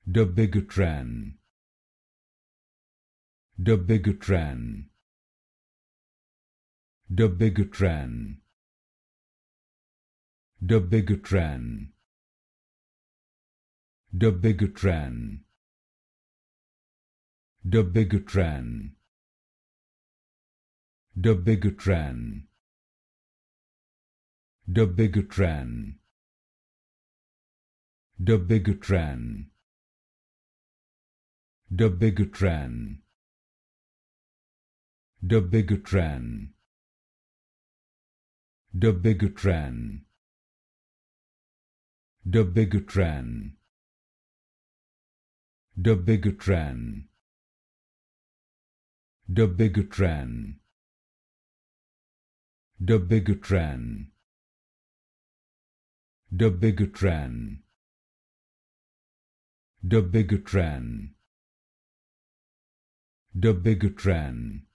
Dabigatran, Dabigatran, Dabigatran, Dabigatran, Dabigatran, Dabigatran, Dabigatran, Dabigatran, Dabigatran, Dabigatran, Dabigatran, Dabigatran, Dabigatran, Dabigatran, Dabigatran, Dabigatran, Dabigatran, Dabigatran, Dabigatran,